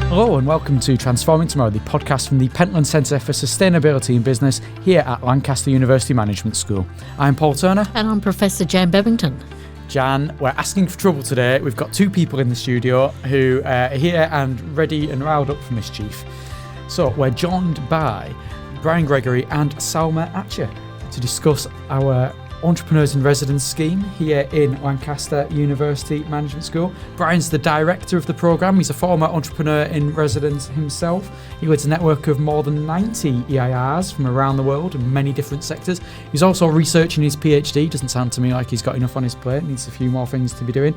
Hello and welcome to Transforming Tomorrow, the podcast from the Pentland Centre for Sustainability in Business here at Lancaster University Management School. I'm Paul Turner. And I'm Professor Jan Bebbington. Jan, we're asking for trouble today. We've got two people in the studio who are here and ready and riled up for mischief. So we're joined by Brian Gregory and Salma Atcha to discuss our Entrepreneurs in Residence scheme here in Lancaster University Management School. Brian's the director of the programme. He's a former entrepreneur in residence himself. He leads a network of more than 90 EIRs from around the world in many different sectors. He's also researching his PhD. Doesn't sound to me like he's got enough on his plate. Needs a few more things to be doing.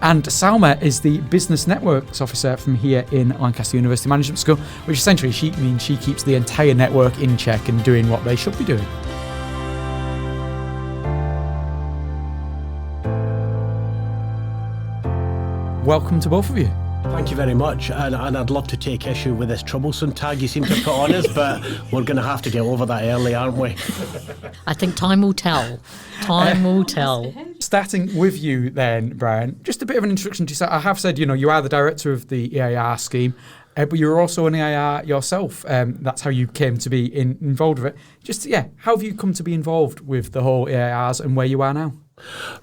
And Salma is the Business Networks Officer from here in Lancaster University Management School, which essentially means she keeps the entire network in check and doing what they should be doing. Welcome to both of you. Thank you very much, and I'd love to take issue with this troublesome tag you seem to put on us, but we're going to have to get over that early, aren't we? I think time will tell. Time will tell. Starting with you then, Brian, just a bit of an introduction to yourself. I have said, you are the director of the EIR scheme, but you're also an EIR yourself. That's how you came to be involved with it. How have you come to be involved with the whole EIRs and where you are now?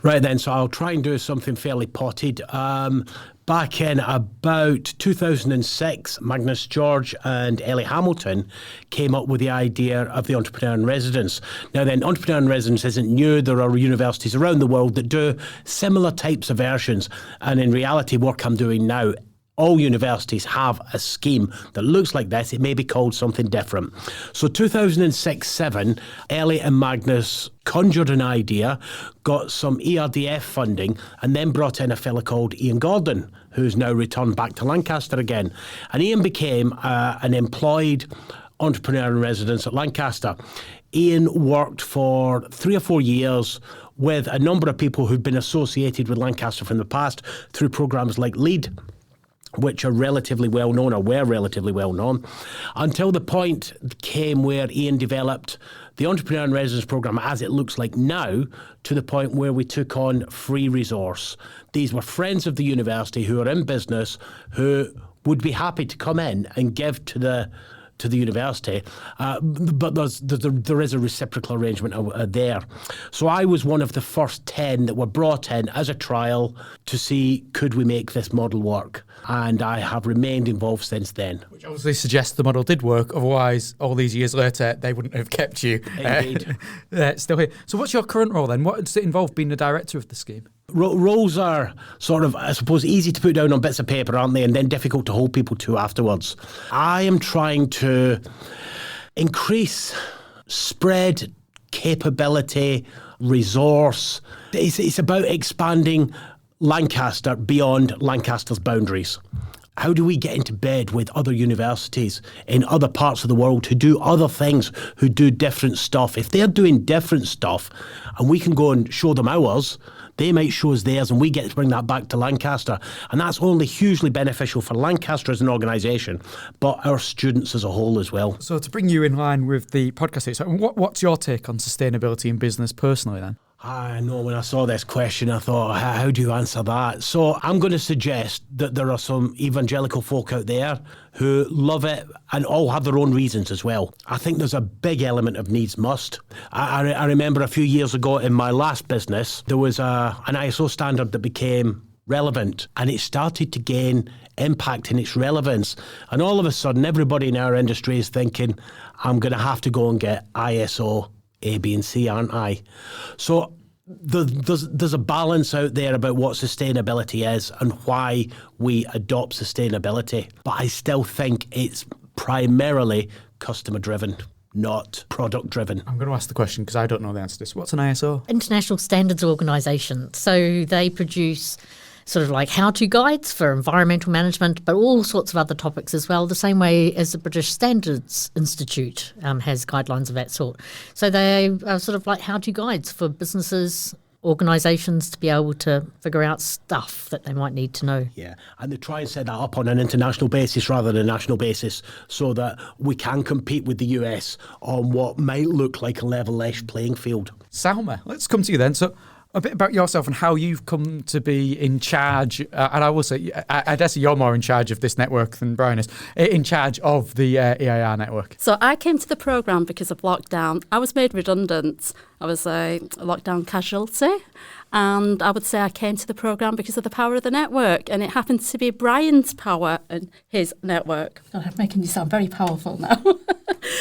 Right then, so I'll try and do something fairly potted. Back in about 2006, Magnus George and Ellie Hamilton came up with the idea of the Entrepreneur in Residence. Now then, Entrepreneur in Residence isn't new. There are universities around the world that do similar types of versions. And in reality, work I'm doing now, all universities have a scheme that looks like this. It may be called something different. So 2006-07, Ellie and Magnus conjured an idea, got some ERDF funding, and then brought in a fellow called Ian Gordon, who's now returned back to Lancaster again. And Ian became an employed entrepreneur in residence at Lancaster. Ian worked for 3 or 4 years with a number of people who'd been associated with Lancaster from the past through programs like LEAD, which are relatively well known, or were relatively well known, until the point came where Ian developed the Entrepreneur in Residence programme as it looks like now, to the point where we took on free resource. These were friends of the university who are in business, who would be happy to come in and give to the university, but there is a reciprocal arrangement there. So I was one of the first 10 that were brought in as a trial to see could we make this model work, and I have remained involved since then. Which obviously suggests the model did work, otherwise all these years later they wouldn't have kept you still here. So what's your current role then? What does it involve being the director of the scheme? Roles are sort of, I suppose, easy to put down on bits of paper, aren't they? And then difficult to hold people to afterwards. I am trying to increase spread, capability, resource. It's about expanding Lancaster beyond Lancaster's boundaries. How do we get into bed with other universities in other parts of the world who do other things, who do different stuff? If they're doing different stuff and we can go and show them ours, they might show us theirs, and we get to bring that back to Lancaster. And that's only hugely beneficial for Lancaster as an organisation, but our students as a whole as well. So to bring you in line with the podcast here, so what's your take on sustainability in business personally then? I know when I saw this question, I thought, how do you answer that? So I'm going to suggest that there are some evangelical folk out there who love it and all have their own reasons as well. I think there's a big element of needs must. I remember a few years ago in my last business, there was an ISO standard that became relevant, and it started to gain impact in its relevance. And all of a sudden, everybody in our industry is thinking, I'm going to have to go and get ISO A, B and C, aren't I? So there's a balance out there about what sustainability is and why we adopt sustainability. But I still think it's primarily customer driven, not product driven. I'm going to ask the question because I don't know the answer to this. What's an ISO? International Standards Organisation. So they produce sort of like how-to guides for environmental management, but all sorts of other topics as well, the same way as the British Standards Institute has guidelines of that sort. So they are sort of like how-to guides for businesses, organisations to be able to figure out stuff that they might need to know. Yeah, and they try and set that up on an international basis rather than a national basis so that we can compete with the US on what might look like a level-ish playing field. Salma, let's come to you then. So A bit about yourself and how you've come to be in charge, and I will say, I dare say you're more in charge of this network than Brian is, in charge of the EIR network. So I came to the programme because of lockdown. I was made redundant. I was a lockdown casualty. And I would say I came to the programme because of the power of the network. And it happened to be Brian's power and his network. God, I'm making you sound very powerful now.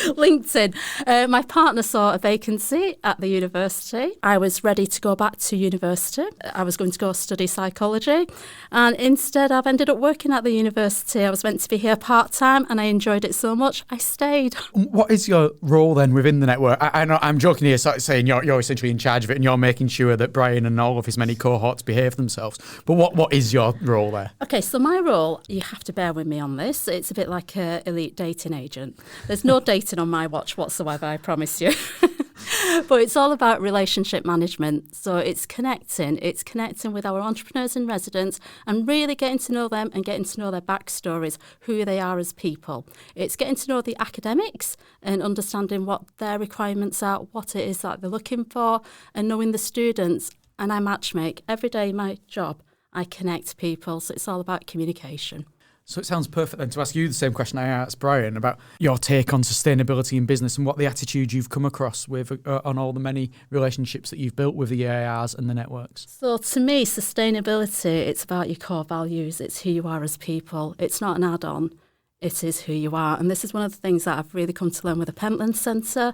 LinkedIn. My partner saw a vacancy at the university. I was ready to go back to university. I was going to go study psychology. And instead, I've ended up working at the university. I was meant to be here part-time and I enjoyed it so much, I stayed. What is your role then within the network? I know I'm joking here, saying you're essentially in charge of it and you're making sure that Brian and all of his many cohorts behave themselves. But what is your role there? Okay, so my role, you have to bear with me on this. It's a bit like an elite dating agent. There's no dating on my watch whatsoever, I promise you. But it's all about relationship management. So it's connecting with our entrepreneurs in residence and really getting to know them and getting to know their backstories, who they are as people. It's getting to know the academics and understanding what their requirements are, what it is that they're looking for, and knowing the students. And I matchmake. Every day, my job, I connect people. So it's all about communication. So it sounds perfect then to ask you the same question I asked Brian about your take on sustainability in business and what the attitude you've come across with on all the many relationships that you've built with the EIRs and the networks. So to me, sustainability, it's about your core values. It's who you are as people. It's not an add-on. It is who you are. And this is one of the things that I've really come to learn with the Pentland Centre.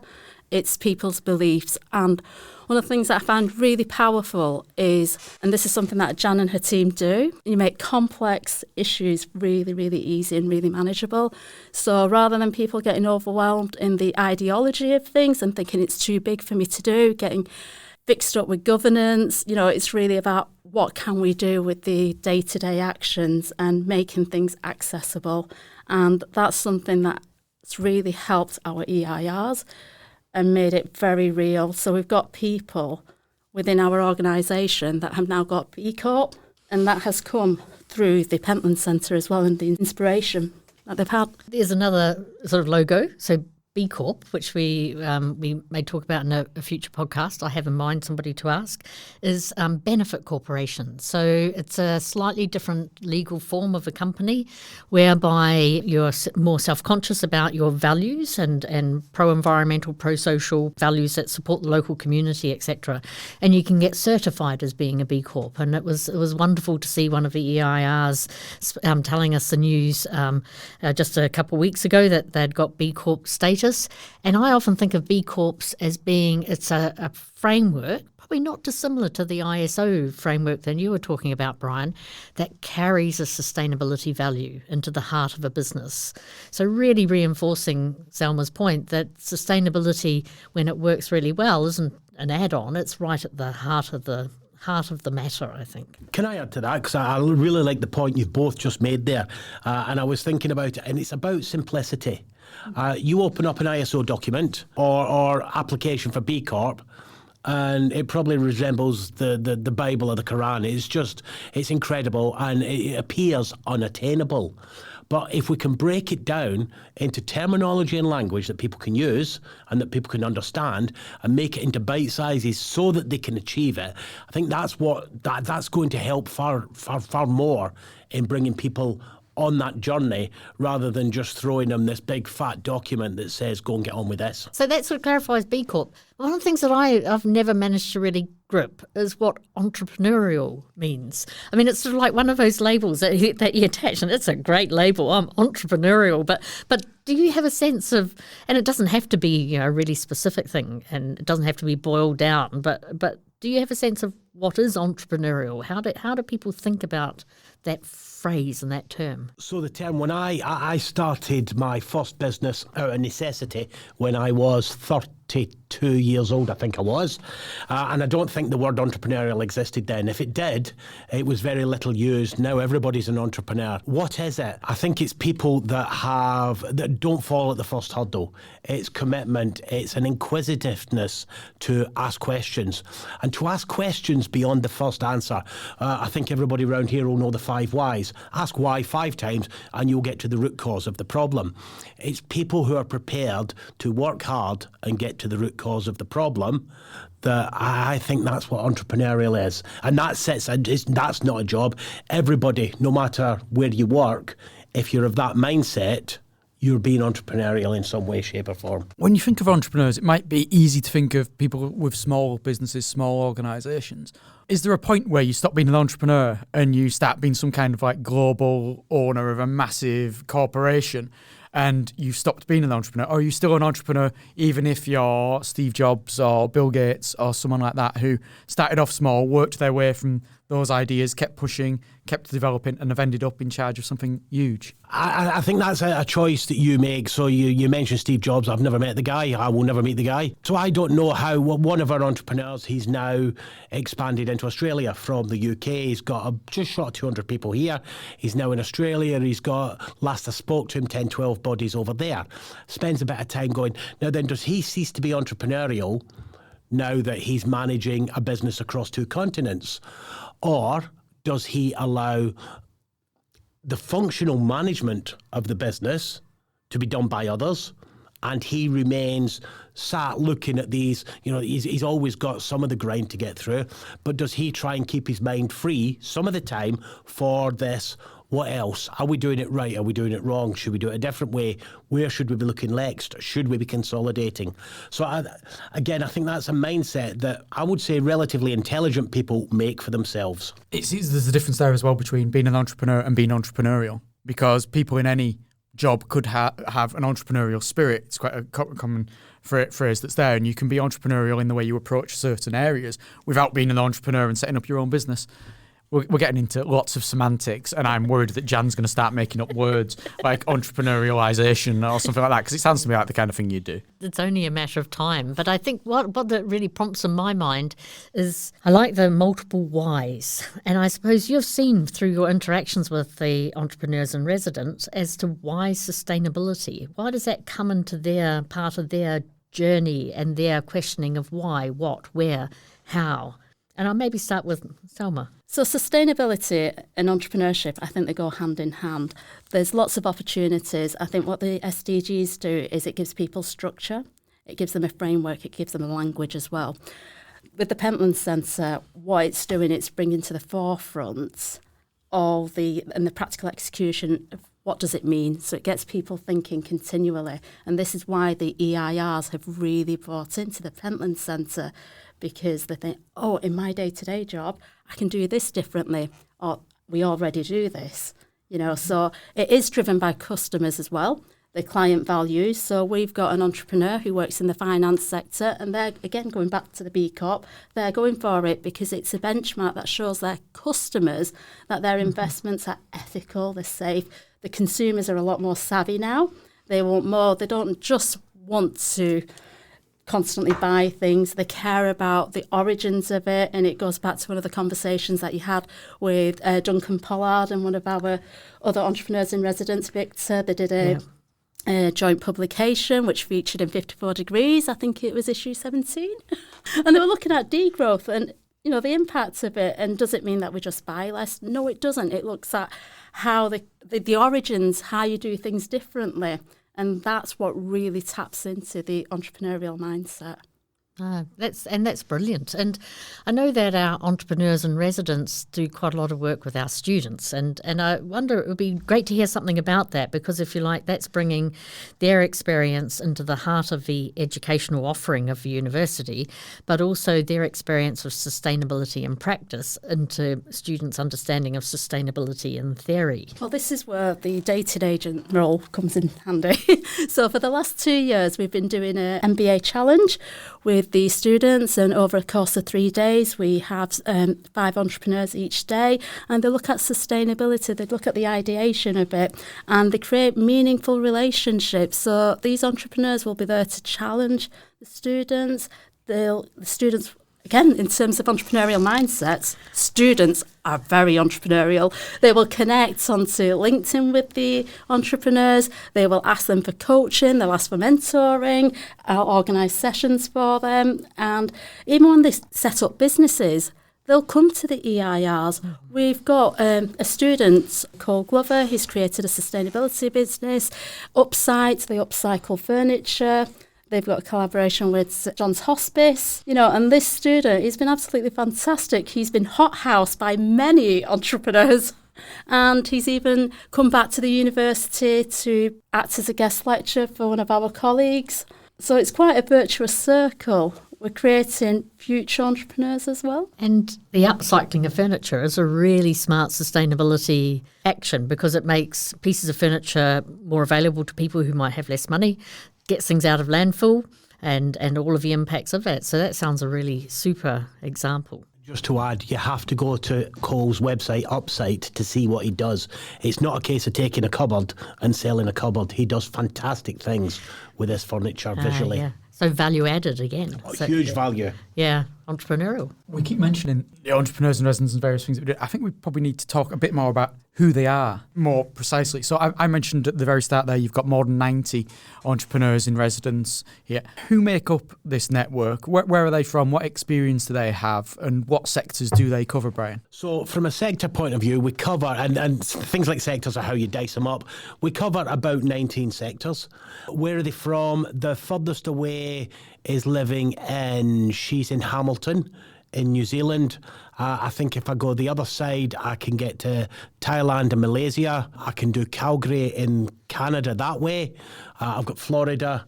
It's people's beliefs. And one of the things that I found really powerful is, and this is something that Jan and her team do, you make complex issues really, really easy and really manageable. So rather than people getting overwhelmed in the ideology of things and thinking it's too big for me to do, getting fixed up with governance, it's really about what can we do with the day-to-day actions and making things accessible. And that's something that's really helped our EIRs and made it very real. So we've got people within our organisation that have now got B Corp, and that has come through the Pentland Centre as well and the inspiration that they've had. There's another sort of logo, so B Corp, which we may talk about in a future podcast. I have in mind somebody to ask, is benefit corporation. So it's a slightly different legal form of a company whereby you're more self-conscious about your values and pro-environmental, pro-social values that support the local community, etc. And you can get certified as being a B Corp. And it was wonderful to see one of the EIRs telling us the news just a couple of weeks ago that they'd got B Corp status. And I often think of B Corps as being, it's a framework, probably not dissimilar to the ISO framework that you were talking about, Brian, that carries a sustainability value into the heart of a business. So really reinforcing Salma's point that sustainability, when it works really well, isn't an add-on, it's right at the heart of the matter, I think. Can I add to that? Because I really like the point you've both just made there. And I was thinking about it, and it's about simplicity. You open up an ISO document or application for B Corp, and it probably resembles the Bible or the Quran. It's incredible, and it appears unattainable. But if we can break it down into terminology and language that people can use and that people can understand and make it into bite sizes so that they can achieve it, I think that's going to help far more in bringing people on that journey rather than just throwing them this big fat document that says go and get on with this. So that sort of clarifies B Corp. One of the things that I've never managed to really grip is what entrepreneurial means. I mean, it's sort of like one of those labels that you attach, and it's a great label. I'm entrepreneurial, but do you have a sense of, and it doesn't have to be a really specific thing, and it doesn't have to be boiled down, but do you have a sense of what is entrepreneurial? How do people think about that phrase and that term? So the term, when I started my first business out of necessity when I was 32 years old, I think I was. And I don't think the word entrepreneurial existed then. If it did, it was very little used. Now everybody's an entrepreneur. What is it? I think it's people that don't fall at the first hurdle. It's commitment. It's an inquisitiveness to ask questions. And to ask questions beyond the first answer. I think everybody around here will know the 5 whys. ask why 5 times and you'll get to the root cause of the problem. It's people who are prepared to work hard and get to the root cause of the problem that I think that's what entrepreneurial is. And that's not a job. Everybody, no matter where you work, if you're of that mindset, you're being entrepreneurial in some way, shape or form. When you think of entrepreneurs, it might be easy to think of people with small businesses, small organisations. Is there a point where you stop being an entrepreneur and you start being some kind of like global owner of a massive corporation and you've stopped being an entrepreneur? Or are you still an entrepreneur even if you're Steve Jobs or Bill Gates or someone like that who started off small, worked their way from those ideas, kept pushing, kept developing, and have ended up in charge of something huge? I think that's a choice that you make. So you mentioned Steve Jobs. I've never met the guy. I will never meet the guy. So I don't know how one of our entrepreneurs, he's now expanded into Australia from the UK. He's got just short of 200 people here. He's now in Australia. He's got, last I spoke to him, 10, 12 bodies over there. Spends a bit of time going, now then, does he cease to be entrepreneurial now that he's managing a business across 2 continents? Or does he allow the functional management of the business to be done by others, and he remains sat looking at these, he's always got some of the grind to get through, but does he try and keep his mind free some of the time for this? What else? Are we doing it right? Are we doing it wrong? Should we do it a different way? Where should we be looking next? Should we be consolidating? So I think that's a mindset that I would say relatively intelligent people make for themselves. There's a difference there as well between being an entrepreneur and being entrepreneurial, because people in any job could have an entrepreneurial spirit. It's quite a common phrase that's there, and you can be entrepreneurial in the way you approach certain areas without being an entrepreneur and setting up your own business. We're getting into lots of semantics, and I'm worried that Jan's going to start making up words like entrepreneurialization or something like that, because it sounds to me like the kind of thing you do. It's only a matter of time. But I think what that really prompts in my mind is I like the multiple whys. And I suppose you've seen through your interactions with the entrepreneurs and residents as to why sustainability. Why does that come into their part of their journey and their questioning of why, what, where, how? And I'll maybe start with Salma. So sustainability and entrepreneurship, I think they go hand in hand. There's lots of opportunities. I think what the SDGs do is it gives people structure. It gives them a framework. It gives them a language as well. With the Pentland Centre, what it's doing, it's bringing to the forefront all the practical execution of what does it mean. So it gets people thinking continually. And this is why the EIRs have really brought into the Pentland Centre, because they think, oh, in my day-to-day job, I can do this differently, or we already do this. So it is driven by customers as well, the client values. So we've got an entrepreneur who works in the finance sector, and they're, again, going back to the B Corp, they're going for it because it's a benchmark that shows their customers that their investments are ethical, they're safe. The consumers are a lot more savvy now. They want more. They don't just want to constantly buy things. They care about the origins of it, and it goes back to one of the conversations that you had with Duncan Pollard and one of our other entrepreneurs in residence, Victor. They did a joint publication which featured in 54 Degrees. I think it was issue 17. And they were looking at degrowth and the impacts of it, and does it mean that we just buy less? No, it doesn't. It looks at how the origins, how you do things differently. And that's what really taps into the entrepreneurial mindset. That's brilliant. And I know that our entrepreneurs and residents do quite a lot of work with our students. And I wonder, it would be great to hear something about that, because if you like, that's bringing their experience into the heart of the educational offering of the university, but also their experience of sustainability in practice into students' understanding of sustainability in theory. Well, this is where the dating agent role comes in handy. So for the last 2 years, we've been doing an MBA challenge with the students, and over a course of 3 days we have 5 entrepreneurs each day, and they look at sustainability, they look at the ideation of it, and they create meaningful relationships. So these entrepreneurs will be there to challenge the students. The students, again, in terms of entrepreneurial mindsets, students are very entrepreneurial. They will connect onto LinkedIn with the entrepreneurs. They will ask them for coaching. They'll ask for mentoring. I'll organise sessions for them. And even when they set up businesses, they'll come to the EIRs. We've got a student called Glover. He's created a sustainability business. Upsite, they upcycle furniture. They've got a collaboration with St John's Hospice, and this student, he's been absolutely fantastic. He's been hothoused by many entrepreneurs. And he's even come back to the university to act as a guest lecturer for one of our colleagues. So it's quite a virtuous circle. We're creating future entrepreneurs as well. And the upcycling of furniture is a really smart sustainability action because it makes pieces of furniture more available to people who might have less money, gets things out of landfill, and all of the impacts of that. So that sounds a really super example. Just to add, you have to go to Cole's website, Upsite, to see what he does. It's not a case of taking a cupboard and selling a cupboard. He does fantastic things with this furniture visually. Yeah. So value added again. So, huge value. Yeah, entrepreneurial. We keep mentioning the entrepreneurs in residence and various things that we do. I think we probably need to talk a bit more about who they are more precisely. So I mentioned at the very start there, you've got more than 90 entrepreneurs in residence here. Who make up this network? Where are they from? What experience do they have? And what sectors do they cover, Brian? So from a sector point of view, we cover, and things like sectors are how you dice them up, we cover about 19 sectors. Where are they from? The furthest away is she's in Hamilton in New Zealand. I think if I go the other side, I can get to Thailand and Malaysia. I can do Calgary in Canada that way. I've got Florida,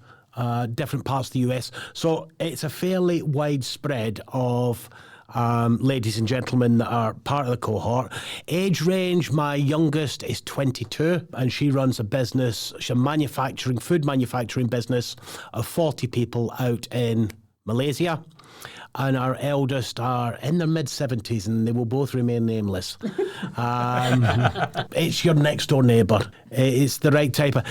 different parts of the US. So it's a fairly wide spread of ladies and gentlemen that are part of the cohort. Age range, my youngest is 22 and she runs a business, food manufacturing business of 40 people out in Malaysia. And our eldest are in their mid-70s and they will both remain nameless. It's your next door neighbour. It's the right type of...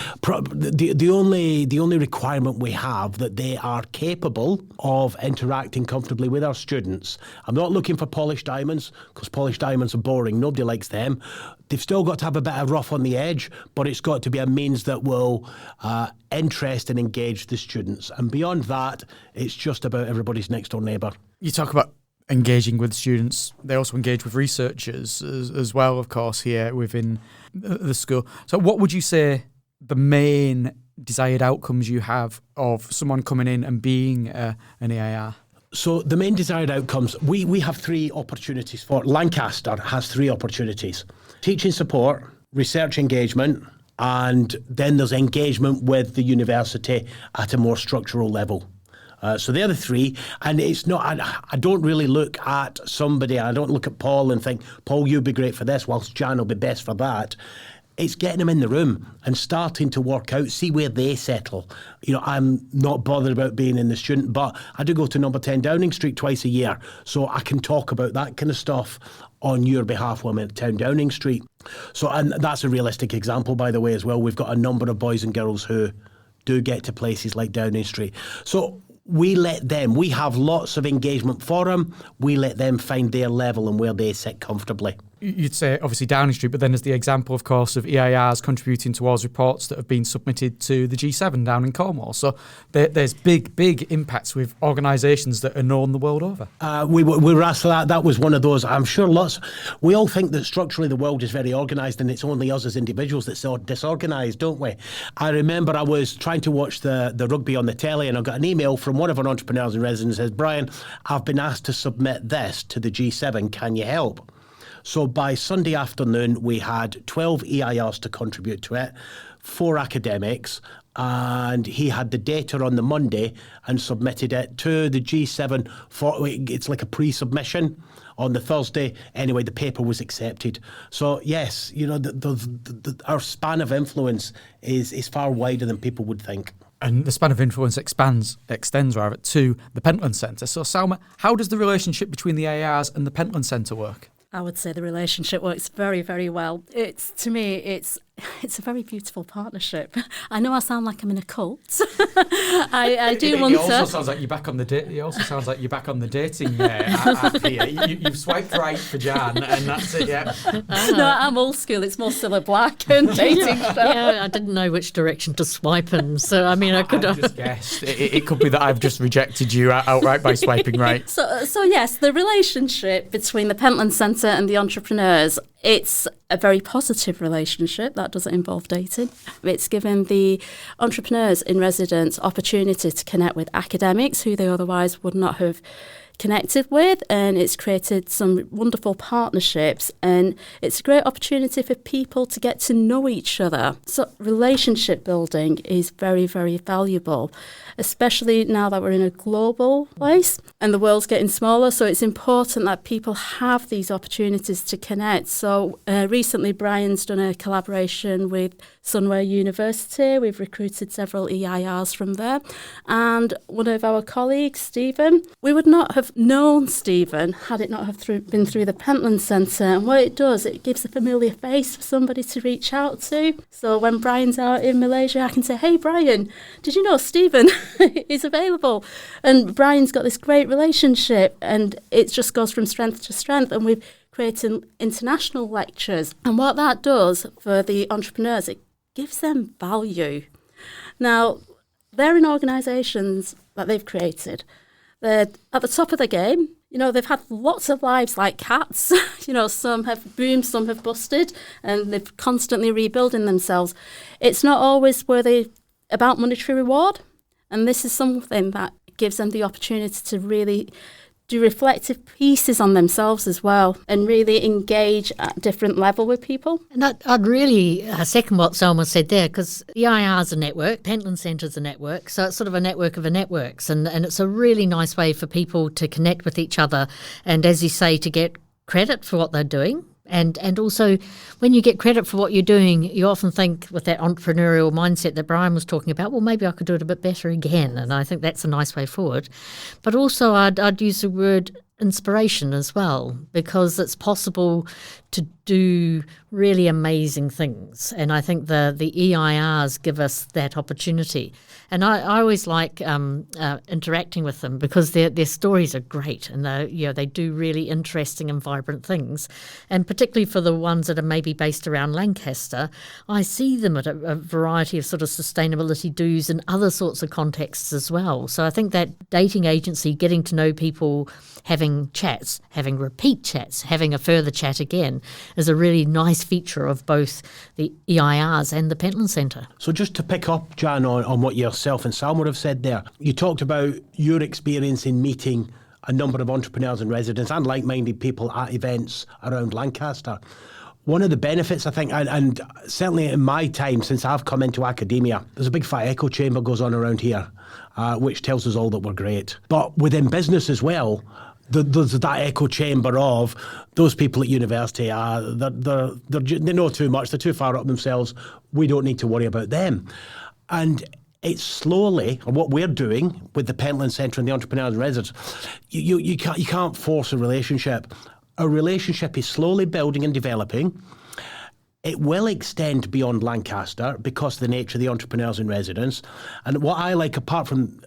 The only requirement we have that they are capable of interacting comfortably with our students. I'm not looking for polished diamonds because polished diamonds are boring. Nobody likes them. They've still got to have a bit of rough on the edge, but it's got to be a means that will interest and engage the students. And beyond that, it's just about everybody's next door neighbour. You talk about engaging with students. They also engage with researchers as well, of course, here within the school. So what would you say the main desired outcomes you have of someone coming in and being an EIR? So the main desired outcomes, we have 3 opportunities for. Lancaster has 3 opportunities. Teaching support, research engagement, and then there's engagement with the university at a more structural level. So they're the 3, and it's not. I don't really look at somebody. I don't look at Paul and think, Paul, you'd be great for this, whilst Jan will be best for that. It's getting them in the room and starting to work out, see where they settle. I'm not bothered about being in the student, but I do go to number 10 Downing Street twice a year, so I can talk about that kind of stuff on your behalf when I'm at 10 Downing Street. So, and that's a realistic example, by the way, as well. We've got a number of boys and girls who do get to places like Downing Street. So we have lots of engagement for them. We let them find their level and where they sit comfortably. You'd say, obviously, Downing Street, but then there's the example, of course, of EIRs contributing towards reports that have been submitted to the G7 down in Cornwall. So there's big impacts with organisations that are known the world over. We were asked that. That was one of those. I'm sure we all think that structurally the world is very organised and it's only us as individuals that's so disorganised, don't we? I remember I was trying to watch the rugby on the telly and I got an email from one of our entrepreneurs in residence that says, Brian, I've been asked to submit this to the G7. Can you help? So by Sunday afternoon, we had 12 EIRs to contribute to it, 4 academics, and he had the data on the Monday and submitted it to the G7 it's like a pre-submission on the Thursday. Anyway, the paper was accepted. So yes, our span of influence is far wider than people would think. And the span of influence extends to the Pentland Centre. So Salma, how does the relationship between the EIRs and the Pentland Centre work? I would say the relationship works very, very well. To me, it's it's a very beautiful partnership. I know I sound like I'm in a cult. I do want to. It also sounds like you're back on the dating app here. You've swiped right for Jan, and that's it. Yeah. No, I'm old school. It's more Cilla Black and dating stuff. Yeah, I didn't know which direction to swipe in, so I mean, I could have just guessed. It could be that I've just rejected you outright by swiping right. So yes, the relationship between the Pentland Centre and the entrepreneurs, it's a very positive relationship that doesn't involve dating. It's given the entrepreneurs in residence opportunity to connect with academics who they otherwise would not have connected with, and it's created some wonderful partnerships, and it's a great opportunity for people to get to know each other. So relationship building is very, very valuable, especially now that we're in a global place and the world's getting smaller. So it's important that people have these opportunities to connect. So recently Brian's done a collaboration with Sunway University. We've recruited several EIRs from there, and one of our colleagues, Stephen, we would not have known Stephen had it not have been through the Pentland Centre. And what it does, it gives a familiar face for somebody to reach out to. So when Brian's out in Malaysia, I can say, hey Brian, did you know Stephen is available? And Brian's got this great relationship, and it just goes from strength to strength, and we've created international lectures. And what that does for the entrepreneurs, it gives them value. Now, they're in organisations that they've created. They're at the top of the game. You know, they've had lots of lives like cats. You know, some have boomed, some have busted, and they're constantly rebuilding themselves. It's not always about monetary reward, and this is something that gives them the opportunity to really do reflective pieces on themselves as well, and really engage at a different level with people. And I'd really second what Salma said there, because the EIR is a network, Pentland Centre's a network, so it's sort of a network of networks, and it's a really nice way for people to connect with each other, and as you say, to get credit for what they're doing. And also, when you get credit for what you're doing, you often think with that entrepreneurial mindset that Brian was talking about, well, maybe I could do it a bit better again. And I think that's a nice way forward. But also, I'd use the word inspiration as well, because it's possible to do really amazing things. And I think the EIRs give us that opportunity. And I always like interacting with them, because their stories are great, and they do really interesting and vibrant things. And particularly for the ones that are maybe based around Lancaster, I see them at a variety of sort of sustainability do's and other sorts of contexts as well. So I think that dating agency, getting to know people, having chats, having repeat chats, having a further chat again, is a really nice feature of both the EIRs and the Pentland Centre. So just to pick up, Jan, on what yourself and Salma have said there, you talked about your experience in meeting a number of entrepreneurs in residence and like-minded people at events around Lancaster. One of the benefits, I think, and certainly in my time since I've come into academia, there's a big fat echo chamber goes on around here, which tells us all that we're great. But within business as well, there's that echo chamber of those people at university. They know too much. They're too far up themselves. We don't need to worry about them. And it's slowly, and what we're doing with the Pentland Centre and the Entrepreneurs in Residence, you can't force a relationship. A relationship is slowly building and developing. It will extend beyond Lancaster because of the nature of the Entrepreneurs in Residence. And what I like, apart from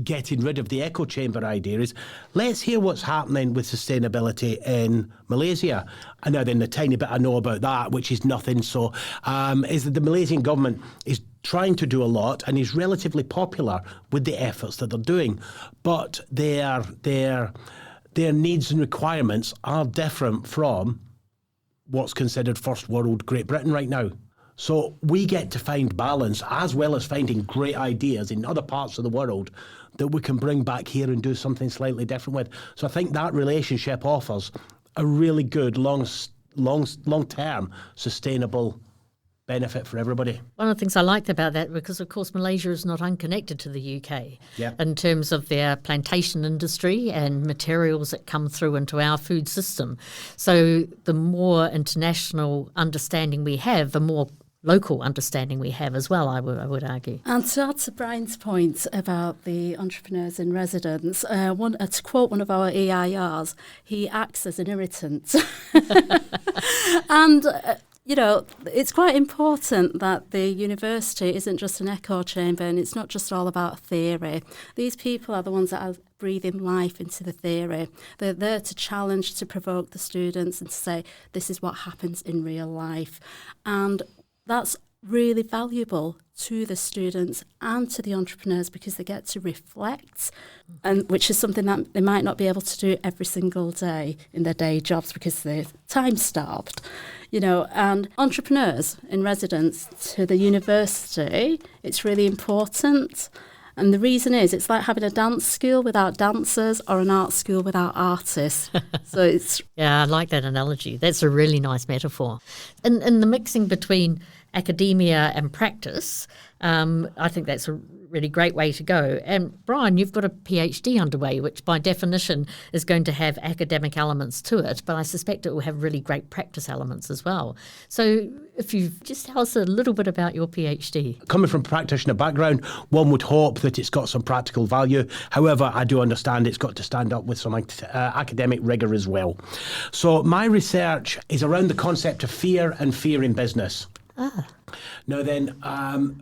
getting rid of the echo chamber idea, is let's hear what's happening with sustainability in Malaysia. And now then, the tiny bit I know about that, which is nothing, is that the Malaysian government is trying to do a lot and is relatively popular with the efforts that they're doing. But their needs and requirements are different from what's considered first world Great Britain right now. So we get to find balance, as well as finding great ideas in other parts of the world that we can bring back here and do something slightly different with. So I think that relationship offers a really good long-term sustainable benefit for everybody. One of the things I liked about that, because of course Malaysia is not unconnected to the UK in terms of their plantation industry and materials that come through into our food system. So the more international understanding we have, the more local understanding we have as well, I would argue. And to add to Brian's point about the entrepreneurs in residence, to quote one of our EIRs, he acts as an irritant. And You know, it's quite important that the university isn't just an echo chamber and it's not just all about theory. These people are the ones that are breathing life into the theory. They're there to challenge, to provoke the students and to say, this is what happens in real life. And that's really valuable to the students and to the entrepreneurs because they get to reflect, and which is something that they might not be able to do every single day in their day jobs because they're time-starved. You know, and entrepreneurs in residence to the university, it's really important. And the reason is it's like having a dance school without dancers or an art school without artists. So it's... Yeah, I like that analogy. That's a really nice metaphor. And the mixing between academia and practice, I think that's a really great way to go. And Brian, you've got a PhD underway, which by definition is going to have academic elements to it, but I suspect it will have really great practice elements as well. So if you just tell us a little bit about your PhD. Coming from a practitioner background, one would hope that it's got some practical value. However, I do understand it's got to stand up with some academic rigour as well. So my research is around the concept of fear and fear in business. Now then,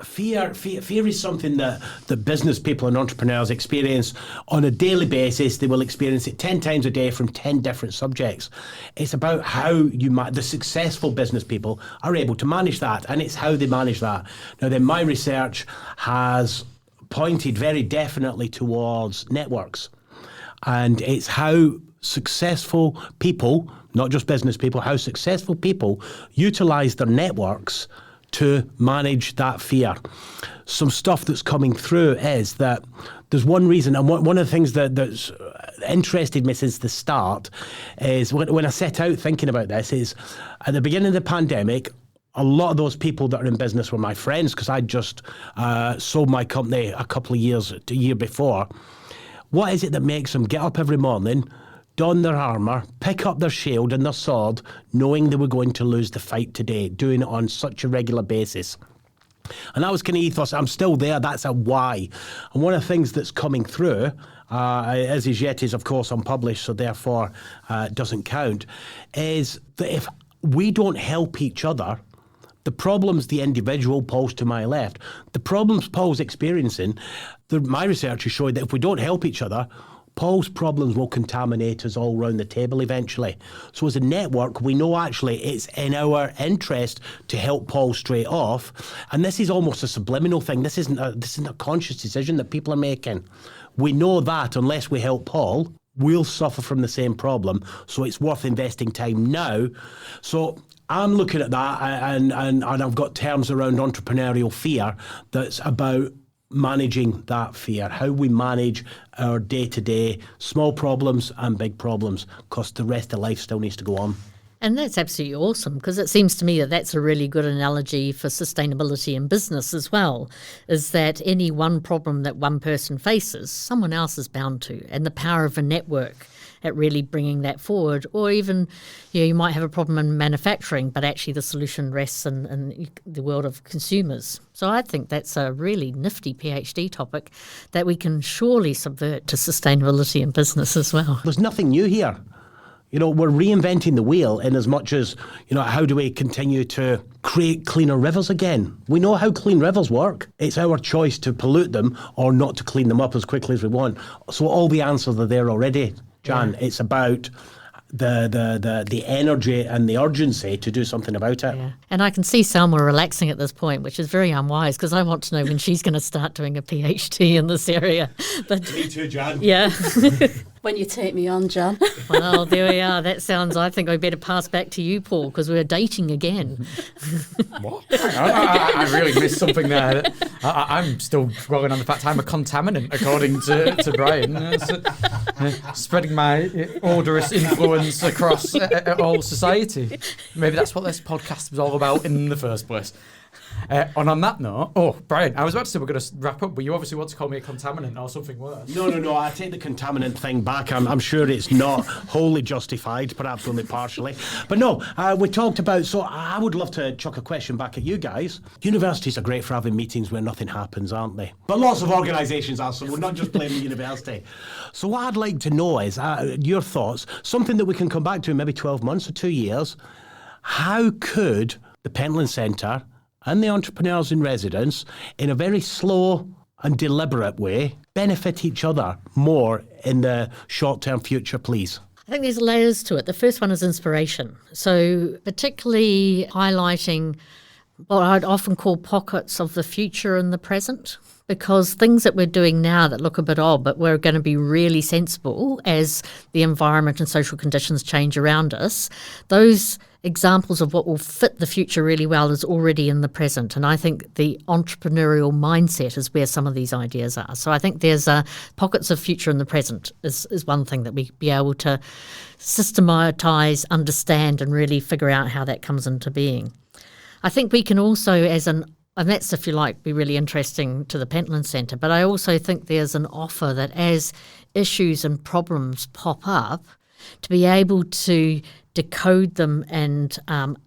fear is something that business people and entrepreneurs experience on a daily basis. They will experience it 10 times a day from 10 different subjects. It's about how the successful business people are able to manage that, and it's how they manage that. Now then, my research has pointed very definitely towards networks, and it's how successful people, not just business people, how successful people utilise their networks to manage that fear. Some stuff that's coming through is that there's one reason, and one of the things that's interested me since the start is when I set out thinking about this is at the beginning of the pandemic, a lot of those people that are in business were my friends because I just sold my company a year before. What is it that makes them get up every morning, don their armour, pick up their shield and their sword, knowing they were going to lose the fight today, doing it on such a regular basis? And that was kind of ethos. I'm still there. That's a why. And one of the things that's coming through, as is yet is, of course, unpublished, so therefore doesn't count, is that if we don't help each other, the problems the individual, Paul's to my left, the problems Paul's experiencing, my research has showed that if we don't help each other, Paul's problems will contaminate us all round the table eventually. So as a network, we know actually it's in our interest to help Paul straight off. And this is almost a subliminal thing. This isn't a conscious decision that people are making. We know that unless we help Paul, we'll suffer from the same problem. So it's worth investing time now. So I'm looking at that, and I've got terms around entrepreneurial fear that's about managing that fear, how we manage our day-to-day small problems and big problems, because the rest of life still needs to go on. And that's absolutely awesome, because it seems to me that that's a really good analogy for sustainability in business as well, is that any one problem that one person faces, someone else is bound to, and the power of a network at really bringing that forward. Or even, you might have a problem in manufacturing, but actually the solution rests in the world of consumers. So I think that's a really nifty PhD topic that we can surely subvert to sustainability in business as well. There's nothing new here. We're reinventing the wheel in as much as, how do we continue to create cleaner rivers again? We know how clean rivers work. It's our choice to pollute them or not to clean them up as quickly as we want. So all the answers are there already, Jan. Yeah. It's about the energy and the urgency to do something about it. Yeah. And I can see Salma relaxing at this point, which is very unwise, because I want to know when she's going to start doing a PhD in this area. But me too, Jan. Yeah. When you take me on, John. Well, there we are. That sounds, I think I better pass back to you, Paul, because we're dating again. What? I really missed something there. I'm still dwelling on the fact I'm a contaminant, according to Brian. Spreading my odorous influence across all society. Maybe that's what this podcast was all about in the first place. And on that note, Brian, I was about to say we're going to wrap up, but you obviously want to call me a contaminant or something worse. No, I take the contaminant thing back. I'm sure it's not wholly justified, perhaps only partially. But no, we talked about, so I would love to chuck a question back at you guys. Universities are great for having meetings where nothing happens, aren't they? But lots of organisations are, so we're not just blaming university. So what I'd like to know is your thoughts, something that we can come back to in maybe 12 months or 2 years. How could the Pentland Centre and the entrepreneurs in residence, in a very slow and deliberate way, benefit each other more in the short-term future, please? I think there's layers to it. The first one is inspiration. So particularly highlighting what I'd often call pockets of the future and the present, because things that we're doing now that look a bit odd, but we're going to be really sensible as the environment and social conditions change around us, those examples of what will fit the future really well is already in the present. And I think the entrepreneurial mindset is where some of these ideas are. So I think there's pockets of future in the present is one thing that we be able to systematise, understand, and really figure out how that comes into being. I think we can also, and that's, if you like, be really interesting to the Pentland Centre, but I also think there's an offer that as issues and problems pop up, to be able to decode them and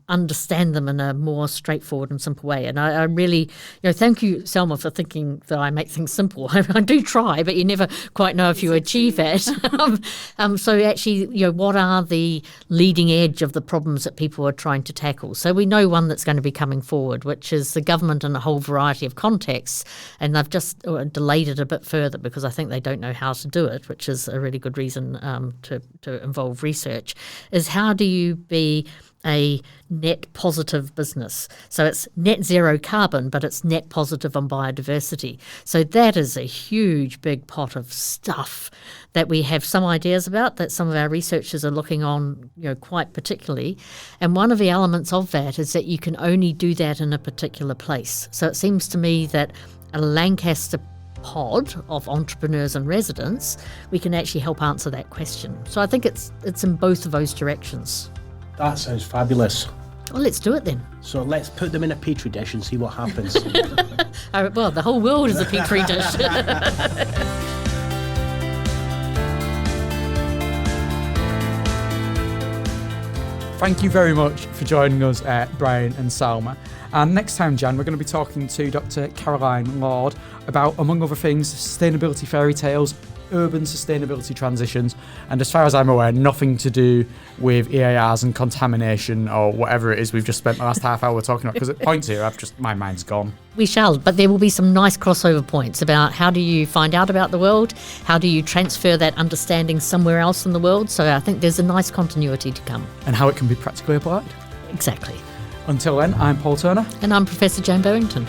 understand them in a more straightforward and simple way. And I really, thank you, Salma, for thinking that I make things simple. I do try, but you never quite know if you achieve that. So actually, what are the leading edge of the problems that people are trying to tackle? So we know one that's going to be coming forward, which is the government in a whole variety of contexts, and they've just delayed it a bit further because I think they don't know how to do it, which is a really good reason to involve research, is how do you be a net positive business? So it's net zero carbon, but it's net positive on biodiversity. So that is a huge, big pot of stuff that we have some ideas about, that some of our researchers are looking on, quite particularly. And one of the elements of that is that you can only do that in a particular place. So it seems to me that a Lancaster pod of entrepreneurs and residents, we can actually help answer that question. So I think it's in both of those directions. That sounds fabulous. Well, let's do it then. So let's put them in a petri dish and see what happens. Well, the whole world is a petri dish. Thank you very much for joining us, Brian and Salma. And next time, Jan, we're going to be talking to Dr. Caroline Lord about, among other things, sustainability fairy tales, urban sustainability transitions, and as far as I'm aware, nothing to do with EARs and contamination or whatever it is we've just spent the last half hour talking about, because at points here, my mind's gone. We shall, but there will be some nice crossover points about how do you find out about the world, how do you transfer that understanding somewhere else in the world, so I think there's a nice continuity to come. And how it can be practically applied. Exactly. Until then, I'm Paul Turner. And I'm Professor Jane Barrington.